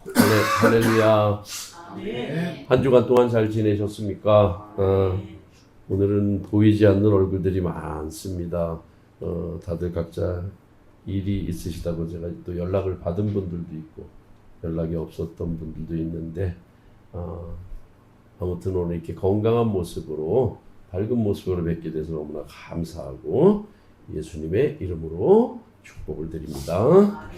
할렐루야. 한 주간 동안 잘 지내셨습니까? 오늘은 보이지 않는 얼굴들이 많습니다. 다들 각자 일이 있으시다고 제가 또 연락을 받은 분들도 있고 연락이 없었던 분들도 있는데 아무튼 오늘 이렇게 건강한 모습으로 밝은 모습으로 뵙게 돼서 너무나 감사하고 예수님의 이름으로 축복을 드립니다.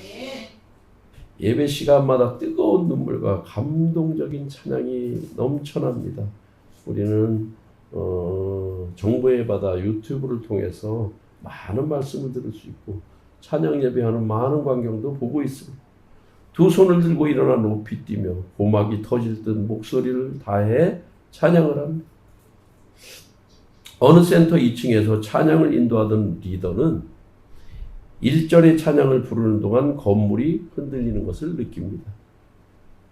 예배 시간마다 뜨거운 눈물과 감동적인 찬양이 넘쳐납니다. 우리는 정보의 바다 유튜브를 통해서 많은 말씀을 들을 수 있고 찬양 예배하는 많은 광경도 보고 있습니다. 두 손을 들고 일어나 높이 뛰며 고막이 터질 듯 목소리를 다해 찬양을 합니다. 어느 센터 2층에서 찬양을 인도하던 리더는 1절의 찬양을 부르는 동안 건물이 흔들리는 것을 느낍니다.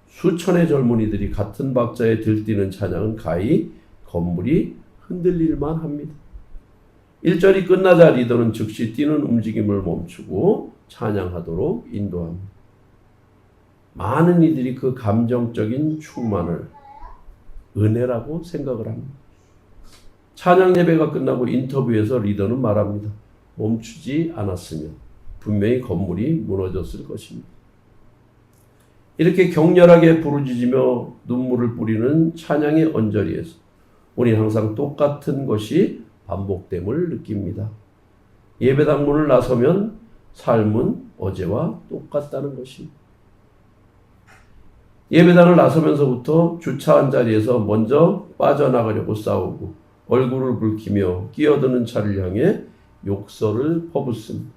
수천의 젊은이들이 같은 박자에 들뛰는 찬양은 가히 건물이 흔들릴만 합니다. 1절이 끝나자 리더는 즉시 뛰는 움직임을 멈추고 찬양하도록 인도합니다. 많은 이들이 그 감정적인 충만을 은혜라고 생각을 합니다. 찬양 예배가 끝나고 인터뷰에서 리더는 말합니다. 멈추지 않았으면 분명히 건물이 무너졌을 것입니다. 이렇게 격렬하게 부르짖으며 눈물을 뿌리는 찬양의 언저리에서 우리는 항상 똑같은 것이 반복됨을 느낍니다. 예배당 문을 나서면 삶은 어제와 똑같다는 것입니다. 예배당을 나서면서부터 주차한 자리에서 먼저 빠져나가려고 싸우고 얼굴을 붉히며 끼어드는 차를 향해 욕설을 퍼붓습니다.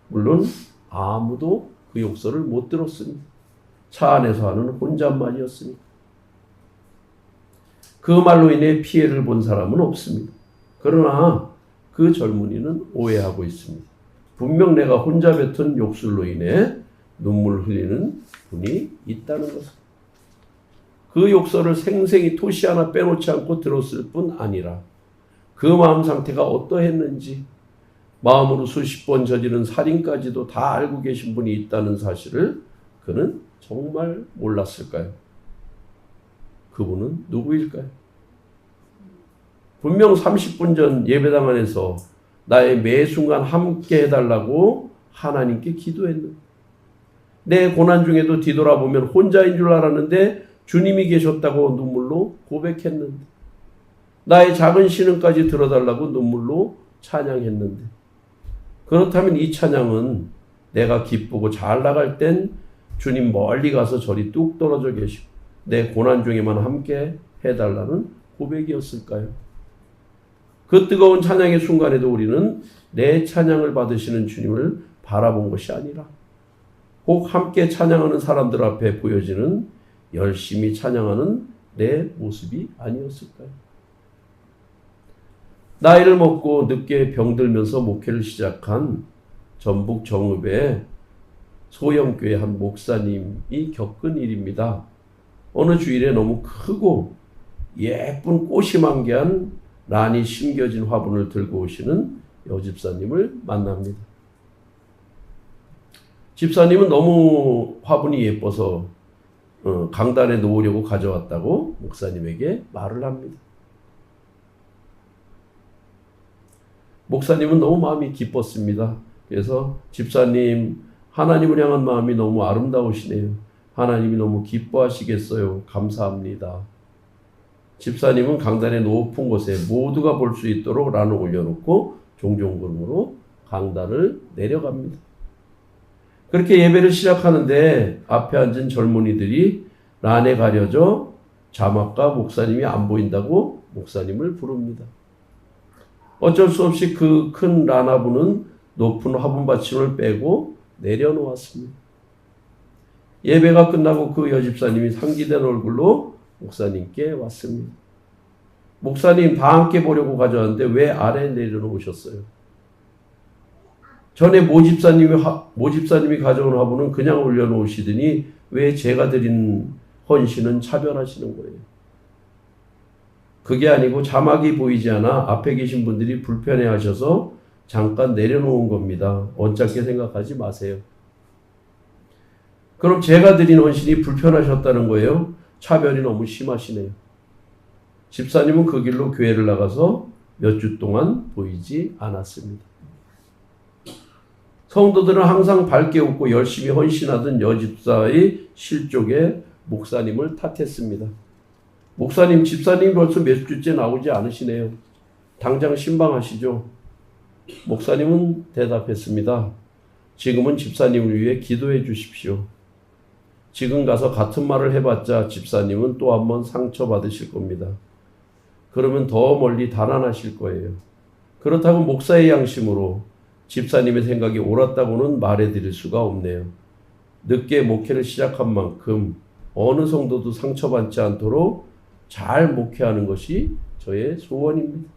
물론 아무도 그 욕설을 못 들었습니다. 차 안에서 하는 혼잣말이었습니다. 그 말로 인해 피해를 본 사람은 없습니다. 그러나 그 젊은이는 오해하고 있습니다. 분명 내가 혼자 뱉은 욕설로 인해 눈물 흘리는 분이 있다는 것을. 그 욕설을 생생히 토시 하나 빼놓지 않고 들었을 뿐 아니라 그 마음 상태가 어떠했는지 마음으로 수십 번 저지른 살인까지도 다 알고 계신 분이 있다는 사실을 그는 정말 몰랐을까요? 그분은 누구일까요? 분명 30분 전 예배당 안에서 나의 매 순간 함께 해달라고 하나님께 기도했는데 내 고난 중에도 뒤돌아보면 혼자인 줄 알았는데 주님이 계셨다고 눈물로 고백했는데 나의 작은 신음까지 들어달라고 눈물로 찬양했는데 그렇다면 이 찬양은 내가 기쁘고 잘 나갈 땐 주님 멀리 가서 저리 뚝 떨어져 계시고 내 고난 중에만 함께 해달라는 고백이었을까요? 그 뜨거운 찬양의 순간에도 우리는 내 찬양을 받으시는 주님을 바라본 것이 아니라 혹 함께 찬양하는 사람들 앞에 보여지는 열심히 찬양하는 내 모습이 아니었을까요? 나이를 먹고 늦게 병들면서 목회를 시작한 전북 정읍의 소형교회 한 목사님이 겪은 일입니다. 어느 주일에 너무 크고 예쁜 꽃이 만개한 란이 심겨진 화분을 들고 오시는 여집사님을 만납니다. 집사님은 너무 화분이 예뻐서 강단에 놓으려고 가져왔다고 목사님에게 말을 합니다. 목사님은 너무 마음이 기뻤습니다. 그래서 집사님, 하나님을 향한 마음이 너무 아름다우시네요. 하나님이 너무 기뻐하시겠어요. 감사합니다. 집사님은 강단의 높은 곳에 모두가 볼 수 있도록 란을 올려놓고 종종 걸음으로 강단을 내려갑니다. 그렇게 예배를 시작하는데 앞에 앉은 젊은이들이 란에 가려져 자막과 목사님이 안 보인다고 목사님을 부릅니다. 어쩔 수 없이 그 큰 란 화분은 높은 화분 받침을 빼고 내려놓았습니다. 예배가 끝나고 그 여집사님이 상기된 얼굴로 목사님께 왔습니다. 목사님 다 함께 보려고 가져왔는데 왜 아래에 내려놓으셨어요? 전에 모집사님이 가져온 화분은 그냥 올려놓으시더니 왜 제가 드린 헌신은 차별하시는 거예요? 그게 아니고 자막이 보이지 않아 앞에 계신 분들이 불편해하셔서 잠깐 내려놓은 겁니다. 언짢게 생각하지 마세요. 그럼 제가 드린 헌신이 불편하셨다는 거예요? 차별이 너무 심하시네요. 집사님은 그 길로 교회를 나가서 몇 주 동안 보이지 않았습니다. 성도들은 항상 밝게 웃고 열심히 헌신하던 여집사의 실족에 목사님을 탓했습니다. 목사님, 집사님 벌써 몇 주째 나오지 않으시네요. 당장 신방하시죠. 목사님은 대답했습니다. 지금은 집사님을 위해 기도해 주십시오. 지금 가서 같은 말을 해봤자 집사님은 또 한 번 상처받으실 겁니다. 그러면 더 멀리 달아나실 거예요. 그렇다고 목사의 양심으로 집사님의 생각이 옳았다고는 말해드릴 수가 없네요. 늦게 목회를 시작한 만큼 어느 성도도 상처받지 않도록 잘 목회하는 것이 저의 소원입니다.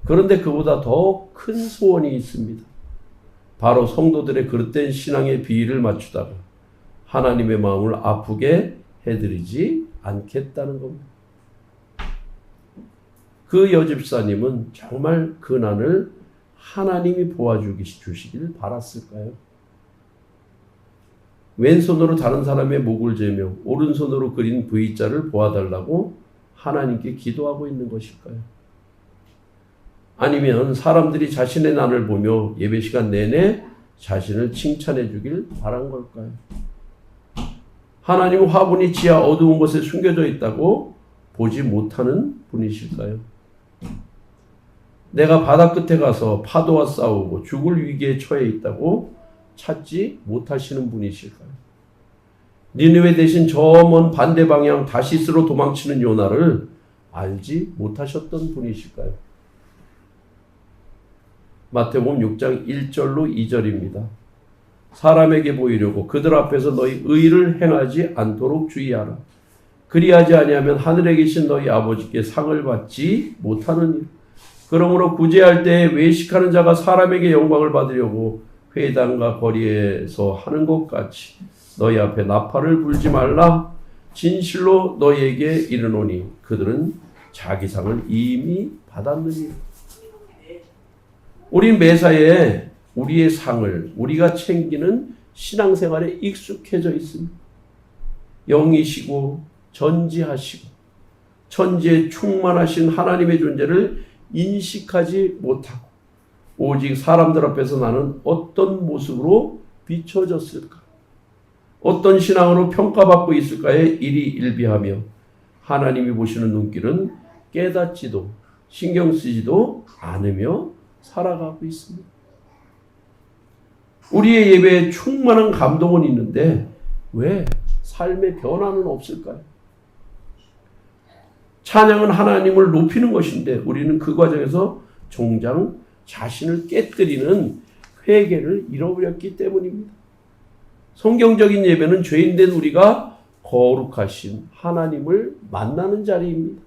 그런데 그보다 더 큰 소원이 있습니다. 바로 성도들의 그릇된 신앙의 비위를 맞추다가 하나님의 마음을 아프게 해드리지 않겠다는 겁니다. 그 여집사님은 정말 그 난을 하나님이 도와주시길 바랐을까요? 왼손으로 다른 사람의 목을 재며 오른손으로 그린 V자를 보아달라고 하나님께 기도하고 있는 것일까요? 아니면 사람들이 자신의 난을 보며 예배시간 내내 자신을 칭찬해 주길 바란 걸까요? 하나님은 화분이 지하 어두운 곳에 숨겨져 있다고 보지 못하는 분이실까요? 내가 바다 끝에 가서 파도와 싸우고 죽을 위기에 처해 있다고 찾지 못하시는 분이실까요? 니느웨 대신 저 먼 반대 방향 다시스로 도망치는 요나를 알지 못하셨던 분이실까요? 마태복음 6장 1절로 2절입니다. 사람에게 보이려고 그들 앞에서 너희 의를 행하지 않도록 주의하라. 그리하지 아니하면 하늘에 계신 너희 아버지께 상을 받지 못하느니라. 그러므로 구제할 때 외식하는 자가 사람에게 영광을 받으려고 회당과 거리에서 하는 것 같이 너희 앞에 나팔을 불지 말라. 진실로 너희에게 이르노니 그들은 자기 상을 이미 받았느니라. 우린 매사에 우리의 상을 우리가 챙기는 신앙생활에 익숙해져 있습니다. 영이시고 전지하시고 천지에 충만하신 하나님의 존재를 인식하지 못하고 오직 사람들 앞에서 나는 어떤 모습으로 비춰졌을까? 어떤 신앙으로 평가받고 있을까에 일희일비하며 하나님이 보시는 눈길은 깨닫지도 신경 쓰지도 않으며 살아가고 있습니다. 우리의 예배에 충만한 감동은 있는데 왜 삶의 변화는 없을까요? 찬양은 하나님을 높이는 것인데 우리는 그 과정에서 종장 자신을 깨뜨리는 회개를 잃어버렸기 때문입니다. 성경적인 예배는 죄인된 우리가 거룩하신 하나님을 만나는 자리입니다.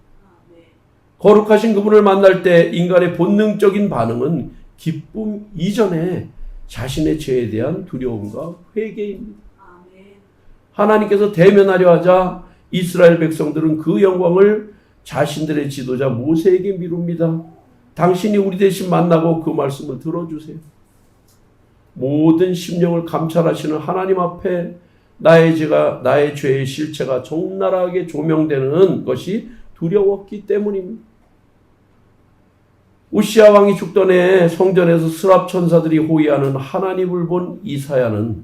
거룩하신 그분을 만날 때 인간의 본능적인 반응은 기쁨 이전에 자신의 죄에 대한 두려움과 회개입니다. 하나님께서 대면하려 하자 이스라엘 백성들은 그 영광을 자신들의 지도자 모세에게 미룹니다. 당신이 우리 대신 만나고 그 말씀을 들어주세요. 모든 심령을 감찰하시는 하나님 앞에 나의 죄의 실체가 적나라하게 조명되는 것이 두려웠기 때문입니다. 우시야 왕이 죽던 해에 성전에서 스랍 천사들이 호위하는 하나님을 본 이사야는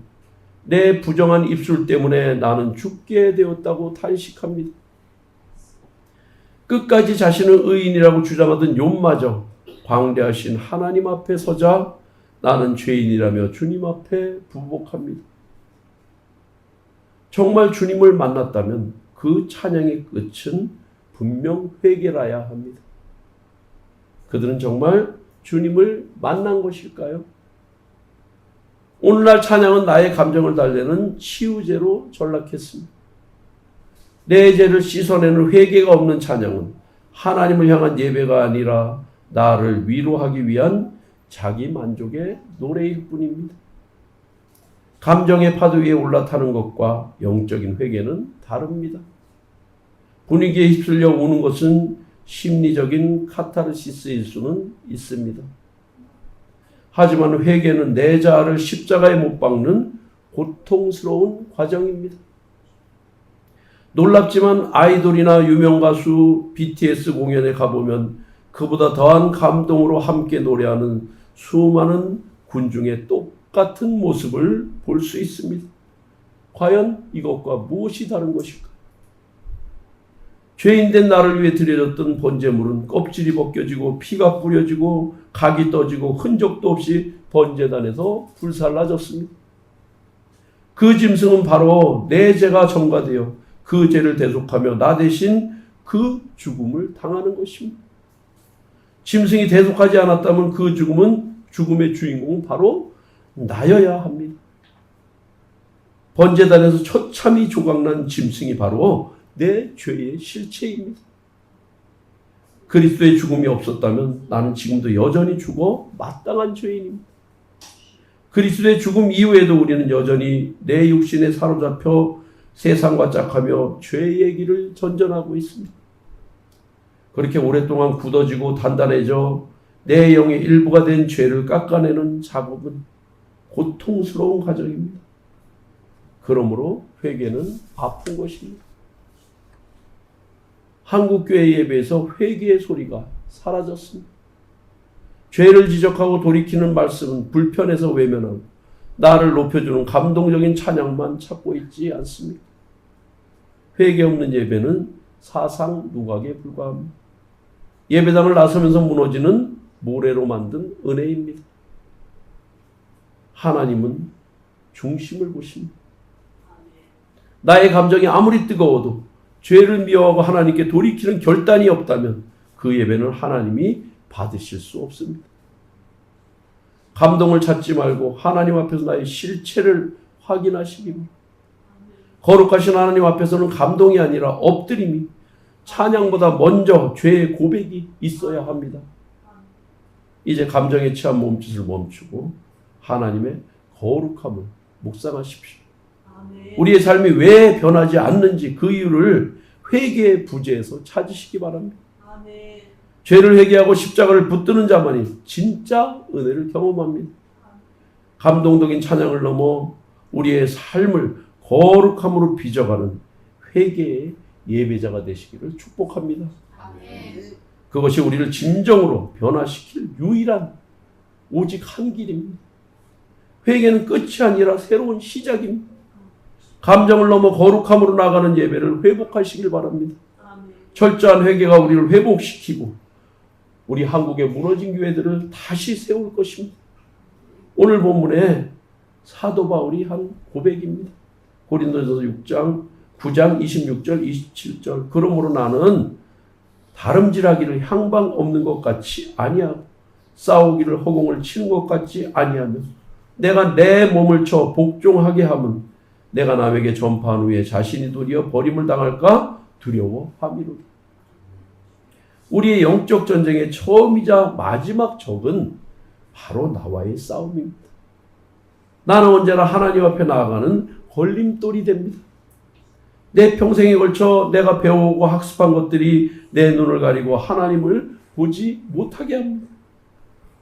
내 부정한 입술 때문에 나는 죽게 되었다고 탄식합니다. 끝까지 자신은 의인이라고 주장하던 욥마저 광대하신 하나님 앞에 서자 나는 죄인이라며 주님 앞에 부복합니다. 정말 주님을 만났다면 그 찬양의 끝은 분명 회개라야 합니다. 그들은 정말 주님을 만난 것일까요? 오늘날 찬양은 나의 감정을 달래는 치유제로 전락했습니다. 내 죄를 씻어내는 회개가 없는 찬양은 하나님을 향한 예배가 아니라 나를 위로하기 위한 자기 만족의 노래일 뿐입니다. 감정의 파도 위에 올라타는 것과 영적인 회개는 다릅니다. 분위기에 휩쓸려 우는 것은 심리적인 카타르시스일 수는 있습니다. 하지만 회개는 내 자아를 십자가에 못 박는 고통스러운 과정입니다. 놀랍지만 아이돌이나 유명 가수 BTS 공연에 가보면 그보다 더한 감동으로 함께 노래하는 수많은 군중의 똑같은 모습을 볼 수 있습니다. 과연 이것과 무엇이 다른 것일까? 죄인된 나를 위해 드려졌던 번제물은 껍질이 벗겨지고 피가 뿌려지고 각이 떠지고 흔적도 없이 번제단에서 불살라졌습니다. 그 짐승은 바로 내 죄가 전가되어 그 죄를 대속하며 나 대신 그 죽음을 당하는 것입니다. 짐승이 대속하지 않았다면 그 죽음의 주인공은 바로 나여야 합니다. 번제단에서 처참히 조각난 짐승이 바로 내 죄의 실체입니다. 그리스도의 죽음이 없었다면 나는 지금도 여전히 죽어 마땅한 죄인입니다. 그리스도의 죽음 이후에도 우리는 여전히 내 육신에 사로잡혀 세상과 짝하며 죄의 길을 전전하고 있습니다. 그렇게 오랫동안 굳어지고 단단해져 내 영의 일부가 된 죄를 깎아내는 작업은 고통스러운 과정입니다. 그러므로 회개는 아픈 것입니다. 한국교회 예배에서 회개의 소리가 사라졌습니다. 죄를 지적하고 돌이키는 말씀은 불편해서 외면하고 나를 높여주는 감동적인 찬양만 찾고 있지 않습니다. 회개 없는 예배는 사상 누각에 불과합니다. 예배당을 나서면서 무너지는 모래로 만든 은혜입니다. 하나님은 중심을 보십니다. 나의 감정이 아무리 뜨거워도 죄를 미워하고 하나님께 돌이키는 결단이 없다면 그 예배는 하나님이 받으실 수 없습니다. 감동을 찾지 말고 하나님 앞에서 나의 실체를 확인하시기 바랍니다. 거룩하신 하나님 앞에서는 감동이 아니라 엎드림이, 찬양보다 먼저 죄의 고백이 있어야 합니다. 이제 감정에 취한 몸짓을 멈추고 하나님의 거룩함을 묵상하십시오. 우리의 삶이 왜 변하지 않는지 그 이유를 회개의 부재에서 찾으시기 바랍니다. 죄를 회개하고 십자가를 붙드는 자만이 진짜 은혜를 경험합니다. 감동적인 찬양을 넘어 우리의 삶을 거룩함으로 빚어가는 회개의 예배자가 되시기를 축복합니다. 그것이 우리를 진정으로 변화시킬 유일한 오직 한 길입니다. 회개는 끝이 아니라 새로운 시작입니다. 감정을 넘어 거룩함으로 나가는 예배를 회복하시길 바랍니다. 철저한 회개가 우리를 회복시키고 우리 한국의 무너진 교회들을 다시 세울 것입니다. 오늘 본문에 사도 바울이 한 고백입니다. 고린도전서 6장 9장 26절 27절 그러므로 나는 다름질하기를 향방 없는 것 같이 아니하고 싸우기를 허공을 치는 것 같지 아니하며 내가 내 몸을 쳐 복종하게 하면 내가 남에게 전파한 후에 자신이 도리어 버림을 당할까 두려워함이로다. 우리의 영적 전쟁의 처음이자 마지막 적은 바로 나와의 싸움입니다. 나는 언제나 하나님 앞에 나아가는 걸림돌이 됩니다. 내 평생에 걸쳐 내가 배우고 학습한 것들이 내 눈을 가리고 하나님을 보지 못하게 합니다.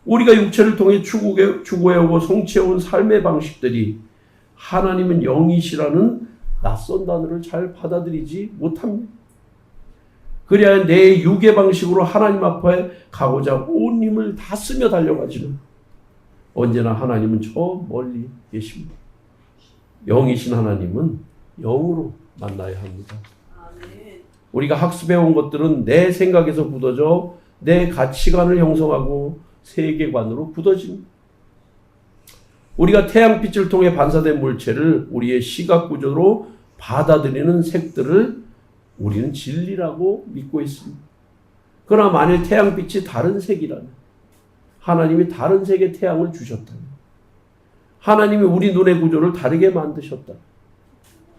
우리가 육체를 통해 추구해오고 성취해온 삶의 방식들이 하나님은 영이시라는 낯선 단어를 잘 받아들이지 못합니다. 그래야 내 육의 방식으로 하나님 앞에 가고자 온 힘을 다 쓰며 달려가지만 언제나 하나님은 저 멀리 계십니다. 영이신 하나님은 영으로 만나야 합니다. 우리가 학습해온 것들은 내 생각에서 굳어져 내 가치관을 형성하고 세계관으로 굳어집니다. 우리가 태양빛을 통해 반사된 물체를 우리의 시각 구조로 받아들이는 색들을 우리는 진리라고 믿고 있습니다. 그러나 만일 태양빛이 다른 색이라면 하나님이 다른 색의 태양을 주셨다면 하나님이 우리 눈의 구조를 다르게 만드셨다.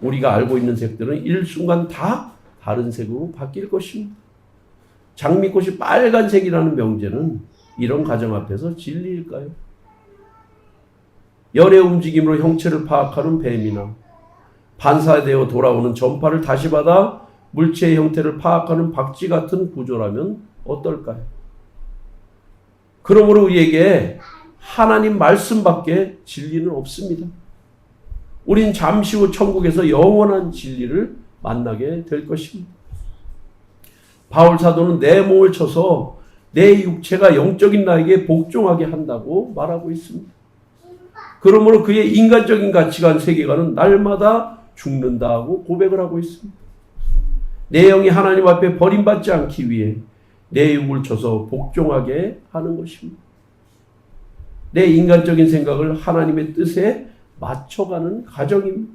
우리가 알고 있는 색들은 일순간 다 다른 색으로 바뀔 것입니다. 장미꽃이 빨간색이라는 명제는 이런 가정 앞에서 진리일까요? 열의 움직임으로 형체를 파악하는 뱀이나 반사되어 돌아오는 전파를 다시 받아 물체의 형태를 파악하는 박쥐 같은 구조라면 어떨까요? 그러므로 우리에게 하나님 말씀밖에 진리는 없습니다. 우린 잠시 후 천국에서 영원한 진리를 만나게 될 것입니다. 바울 사도는 내 몸을 쳐서 내 육체가 영적인 나에게 복종하게 한다고 말하고 있습니다. 그러므로 그의 인간적인 가치관, 세계관은 날마다 죽는다고 고백을 하고 있습니다. 내 영이 하나님 앞에 버림받지 않기 위해 내 육을 쳐서 복종하게 하는 것입니다. 내 인간적인 생각을 하나님의 뜻에 맞춰가는 과정입니다.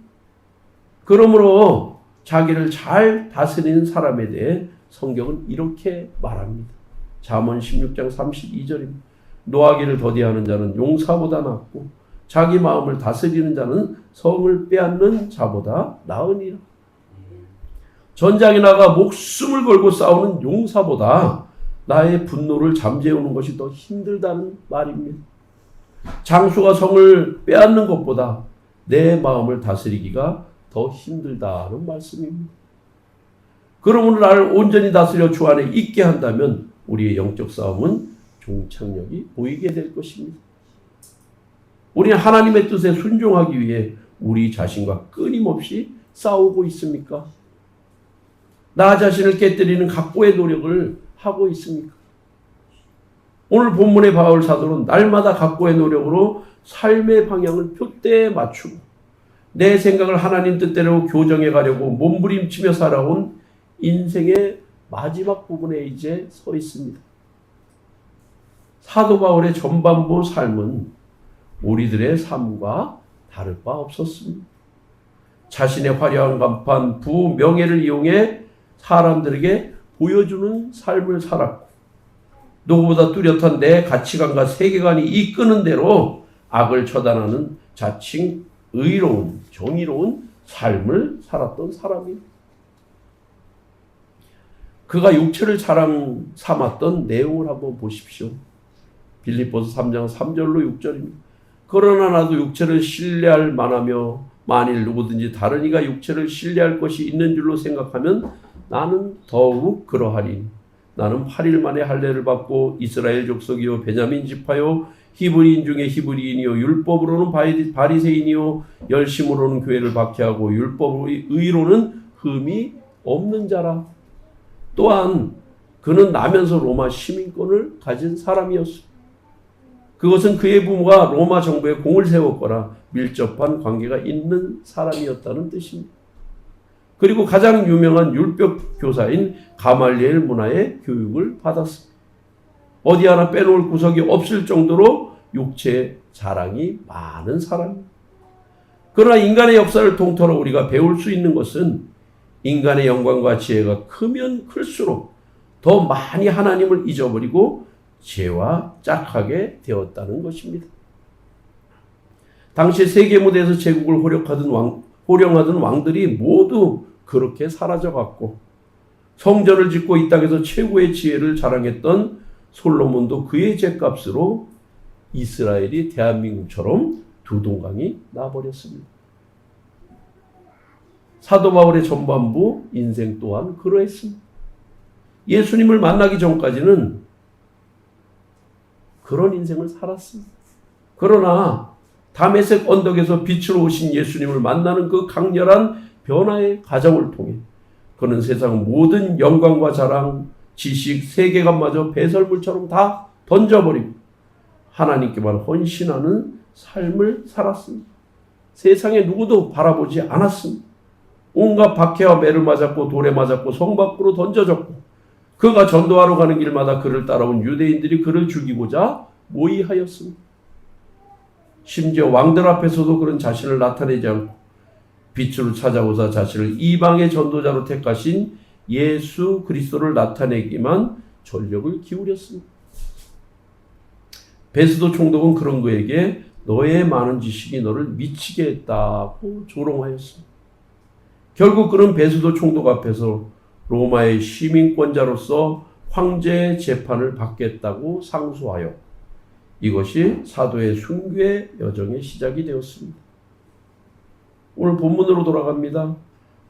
그러므로 자기를 잘 다스리는 사람에 대해 성경은 이렇게 말합니다. 잠언 16장 32절입니다. 노하기를 더디하는 자는 용사보다 낫고 자기 마음을 다스리는 자는 성을 빼앗는 자보다 나으니라. 전장에 나가 목숨을 걸고 싸우는 용사보다 나의 분노를 잠재우는 것이 더 힘들다는 말입니다. 장수가 성을 빼앗는 것보다 내 마음을 다스리기가 더 힘들다는 말씀입니다. 그러므로 나를 온전히 다스려 주 안에 있게 한다면 우리의 영적 싸움은 종착역이 보이게 될 것입니다. 우리는 하나님의 뜻에 순종하기 위해 우리 자신과 끊임없이 싸우고 있습니까? 나 자신을 깨뜨리는 각고의 노력을 하고 있습니까? 오늘 본문의 바울 사도는 날마다 각고의 노력으로 삶의 방향을 표대에 맞추고 내 생각을 하나님 뜻대로 교정해 가려고 몸부림치며 살아온 인생의 마지막 부분에 이제 서 있습니다. 사도 바울의 전반부 삶은 우리들의 삶과 다를 바 없었습니다. 자신의 화려한 간판, 부, 명예를 이용해 사람들에게 보여주는 삶을 살았고 누구보다 뚜렷한 내 가치관과 세계관이 이끄는 대로 악을 처단하는 자칭 의로운, 정의로운 삶을 살았던 사람입니다. 그가 육체를 자랑 삼았던 내용을 한번 보십시오. 빌립보서 3장 3절로 6절입니다. 그러나 나도 육체를 신뢰할 만하며 만일 누구든지 다른 이가 육체를 신뢰할 것이 있는 줄로 생각하면 나는 더욱 그러하리니 나는 8일 만에 할례를 받고 이스라엘 족속이요 베냐민 지파요 히브리인 중에 히브리인이요 율법으로는 바리새인이요 열심으로는 교회를 박해하고 율법의 의로는 흠이 없는 자라. 또한 그는 나면서 로마 시민권을 가진 사람이었습니다. 그것은 그의 부모가 로마 정부에 공을 세웠거나 밀접한 관계가 있는 사람이었다는 뜻입니다. 그리고 가장 유명한 율법 교사인 가말리엘 문화의 교육을 받았습니다. 어디 하나 빼놓을 구석이 없을 정도로 육체 자랑이 많은 사람입니다. 그러나 인간의 역사를 통틀어 우리가 배울 수 있는 것은 인간의 영광과 지혜가 크면 클수록 더 많이 하나님을 잊어버리고 죄와 짝하게 되었다는 것입니다. 당시 세계 무대에서 제국을 호령하던 왕들이 모두 그렇게 사라져갔고 성전을 짓고 이 땅에서 최고의 지혜를 자랑했던 솔로몬도 그의 죄값으로 이스라엘이 대한민국처럼 두 동강이 나버렸습니다. 사도 바울의 전반부 인생 또한 그러했습니다. 예수님을 만나기 전까지는 그런 인생을 살았습니다. 그러나 다메섹 언덕에서 빛으로 오신 예수님을 만나는 그 강렬한 변화의 과정을 통해 그는 세상 모든 영광과 자랑, 지식, 세계관마저 배설물처럼 다 던져버리고 하나님께만 헌신하는 삶을 살았습니다. 세상에 누구도 바라보지 않았습니다. 온갖 박해와 매를 맞았고 돌에 맞았고 성 밖으로 던져졌고 그가 전도하러 가는 길마다 그를 따라온 유대인들이 그를 죽이고자 모의하였습니다. 심지어 왕들 앞에서도 그런 자신을 나타내지 않고 빛으로 찾아오사 자신을 이방의 전도자로 택하신 예수 그리스도를 나타내기만 전력을 기울였습니다. 베스도 총독은 그런 그에게 너의 많은 지식이 너를 미치게 했다고 조롱하였습니다. 결국 그는 베스도 총독 앞에서 로마의 시민권자로서 황제의 재판을 받겠다고 상소하여 이것이 사도의 순교의 여정의 시작이 되었습니다. 오늘 본문으로 돌아갑니다.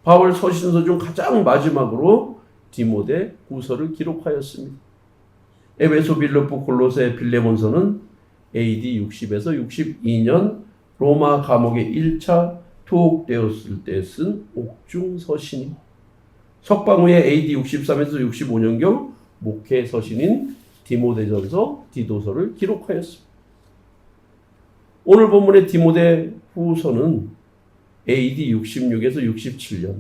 바울 서신서 중 가장 마지막으로 디모데 후서를 기록하였습니다. 에베소, 빌립보, 골로새, 빌레몬서는 AD 60에서 62년 로마 감옥의 1차 투옥되었을 때 쓴 옥중 서신이 석방 후에 AD 63에서 65년경 목회 서신인 디모데전서, 디도서를 기록하였습니다. 오늘 본문의 디모데 후서는 AD 66에서 67년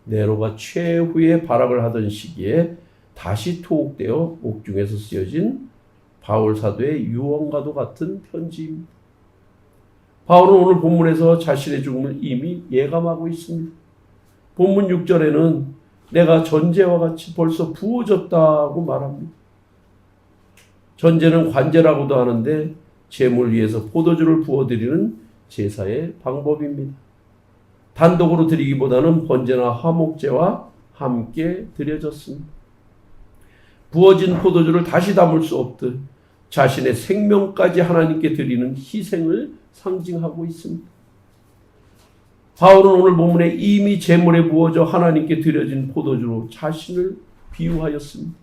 네로가 최후의 발악을 하던 시기에 다시 투옥되어 옥중에서 쓰여진 바울 사도의 유언과도 같은 편지입니다. 바울은 오늘 본문에서 자신의 죽음을 이미 예감하고 있습니다. 본문 6절에는 내가 전제와 같이 벌써 부어졌다고 말합니다. 전제는 관제라고도 하는데 제물 위에서 포도주를 부어드리는 제사의 방법입니다. 단독으로 드리기보다는 번제나 화목제와 함께 드려졌습니다. 부어진 포도주를 다시 담을 수 없듯 자신의 생명까지 하나님께 드리는 희생을 상징하고 있습니다. 바울은 오늘 본문에 이미 제물에 부어져 하나님께 드려진 포도주로 자신을 비유하였습니다.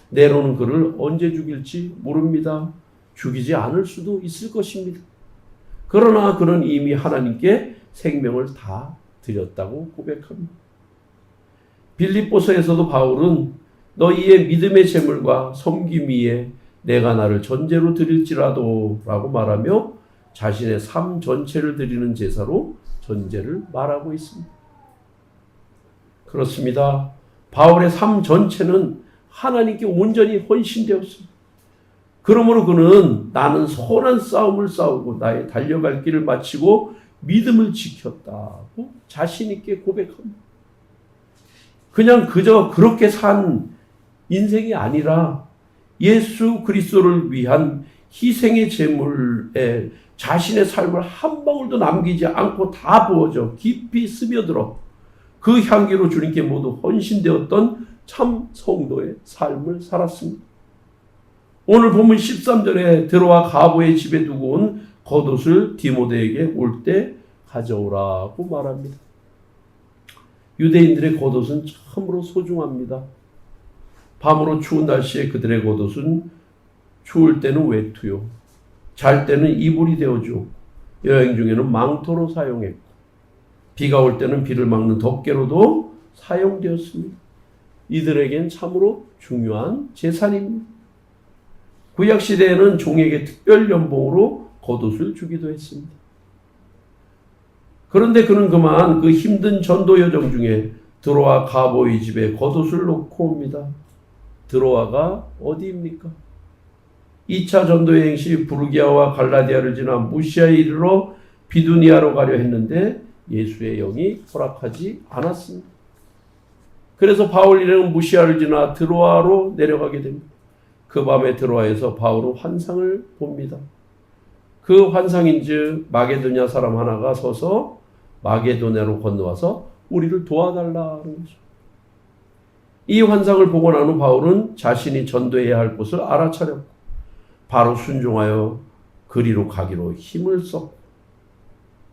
네로는 그를 언제 죽일지 모릅니다. 죽이지 않을 수도 있을 것입니다. 그러나 그는 이미 하나님께 생명을 다 드렸다고 고백합니다. 빌립보서에서도 바울은 너희의 믿음의 제물과 섬김 위에 내가 나를 전제로 드릴지라도 라고 말하며 자신의 삶 전체를 드리는 제사로 전제를 말하고 있습니다. 그렇습니다. 바울의 삶 전체는 하나님께 온전히 헌신되었습니다. 그러므로 그는 나는 선한 싸움을 싸우고 나의 달려갈 길을 마치고 믿음을 지켰다고 자신 있게 고백합니다. 그냥 그저 그렇게 산 인생이 아니라 예수 그리스도를 위한 희생의 제물에 자신의 삶을 한 방울도 남기지 않고 다 부어져 깊이 스며들어 그 향기로 주님께 모두 헌신되었던 참 성도의 삶을 살았습니다. 오늘 본문 13절에 들어와 가보의 집에 두고 온 겉옷을 디모데에게 올 때 가져오라고 말합니다. 유대인들의 겉옷은 참으로 소중합니다. 밤으로 추운 날씨에 그들의 겉옷은 추울 때는 외투요, 잘 때는 이불이 되어주고 여행 중에는 망토로 사용했고 비가 올 때는 비를 막는 덮개로도 사용되었습니다. 이들에겐 참으로 중요한 재산입니다. 구약시대에는 종에게 특별 연봉으로 겉옷을 주기도 했습니다. 그런데 그는 그만 그 힘든 전도 여정 중에 드로아 가보의 집에 겉옷을 놓고 옵니다. 드로아가 어디입니까? 2차 전도 여행 시 부르기아와 갈라디아를 지나 무시아에 이르러 비두니아로 가려 했는데 예수의 영이 허락하지 않았습니다. 그래서 바울 일행은 무시아를 지나 드로아로 내려가게 됩니다. 그 밤에 드로아에서 바울은 환상을 봅니다. 그 환상인즉 마게도냐 사람 하나가 서서 마게도냐로 건너와서 우리를 도와달라는 거죠. 이 환상을 보고 난 후 바울은 자신이 전도해야 할 곳을 알아차렸고 바로 순종하여 그리로 가기로 힘을 썼고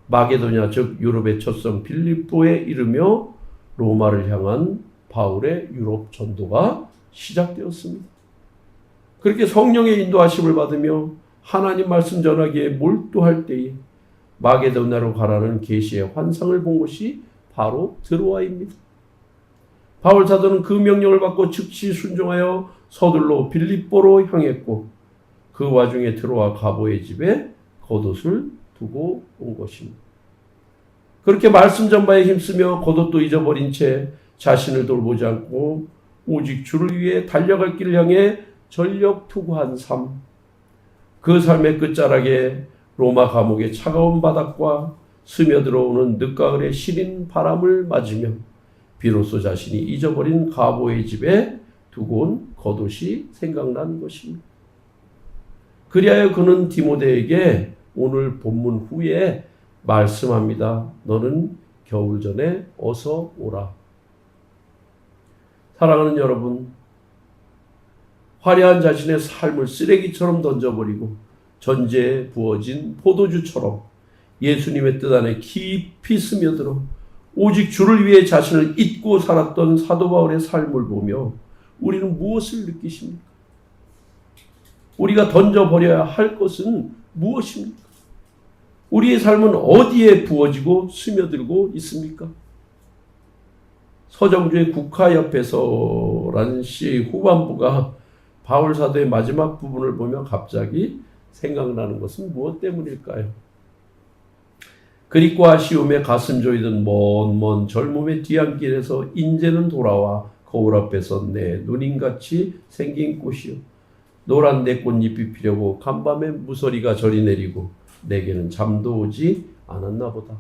마게도냐 즉 유럽의 첫성 빌립보에 이르며 로마를 향한 바울의 유럽 전도가 시작되었습니다. 그렇게 성령의 인도하심을 받으며 하나님 말씀 전하기에 몰두할 때에 마게도냐로 가라는 계시의 환상을 본 곳이 바로 드로아입니다. 바울 사도는 그 명령을 받고 즉시 순종하여 서둘러 빌립보로 향했고 그 와중에 드로아 가보의 집에 겉옷을 두고 온 것입니다. 그렇게 말씀 전파에 힘쓰며 겉옷도 잊어버린 채 자신을 돌보지 않고 오직 주를 위해 달려갈 길을 향해 전력 투구한 삶. 그 삶의 끝자락에 로마 감옥의 차가운 바닥과 스며들어오는 늦가을의 시린 바람을 맞으며 비로소 자신이 잊어버린 가보의 집에 두고 온 겉옷이 생각난 것입니다. 그리하여 그는 디모데에게 오늘 본문 후에 말씀합니다. 너는 겨울 전에 어서 오라. 사랑하는 여러분, 화려한 자신의 삶을 쓰레기처럼 던져버리고 전제에 부어진 포도주처럼 예수님의 뜻 안에 깊이 스며들어 오직 주를 위해 자신을 잊고 살았던 사도 바울의 삶을 보며 우리는 무엇을 느끼십니까? 우리가 던져버려야 할 것은 무엇입니까? 우리의 삶은 어디에 부어지고 스며들고 있습니까? 서정주의 국화옆에서라는 시 후반부가 바울 사도의 마지막 부분을 보면 갑자기 생각나는 것은 무엇 때문일까요? 그리고 아쉬움에 가슴 조이던 먼 젊음의 뒤안길에서 인제는 돌아와 거울 앞에서 내 누님같이 생긴 꽃이요 노란 내 꽃잎이 피려고 간밤에 무서리가 저리 내리고 내게는 잠도 오지 않았나 보다.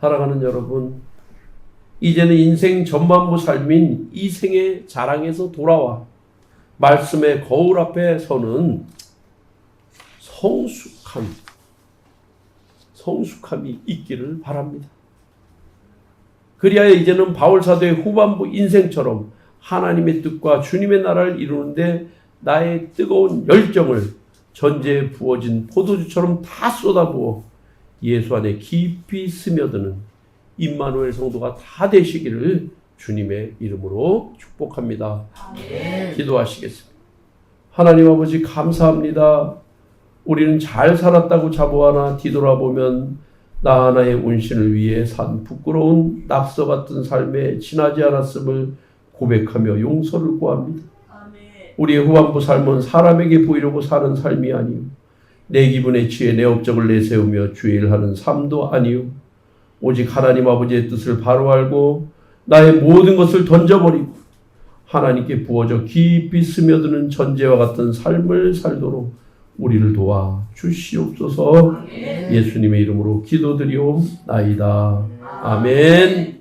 사랑하는 여러분, 이제는 인생 전반부 삶인 이 생의 자랑에서 돌아와 말씀의 거울 앞에 서는 성숙함이 있기를 바랍니다. 그리하여 이제는 바울 사도의 후반부 인생처럼 하나님의 뜻과 주님의 나라를 이루는데 나의 뜨거운 열정을 전제에 부어진 포도주처럼 다 쏟아부어 예수 안에 깊이 스며드는 임마누엘 성도가 다 되시기를 주님의 이름으로 축복합니다. 아멘. 기도하시겠습니다. 하나님 아버지 감사합니다. 우리는 잘 살았다고 자부하나 뒤돌아보면 나 하나의 운신을 위해 산 부끄러운 낙서 같은 삶에 지나지 않았음을 고백하며 용서를 구합니다. 아멘. 우리의 후반부 삶은 사람에게 보이려고 사는 삶이 아니요 내 기분에 취해 내 업적을 내세우며 주의 일 하는 삶도 아니요 오직 하나님 아버지의 뜻을 바로 알고 나의 모든 것을 던져버리고 하나님께 부어져 깊이 스며드는 전제와 같은 삶을 살도록 우리를 도와 주시옵소서. 예수님의 이름으로 기도드리옵나이다. 아멘.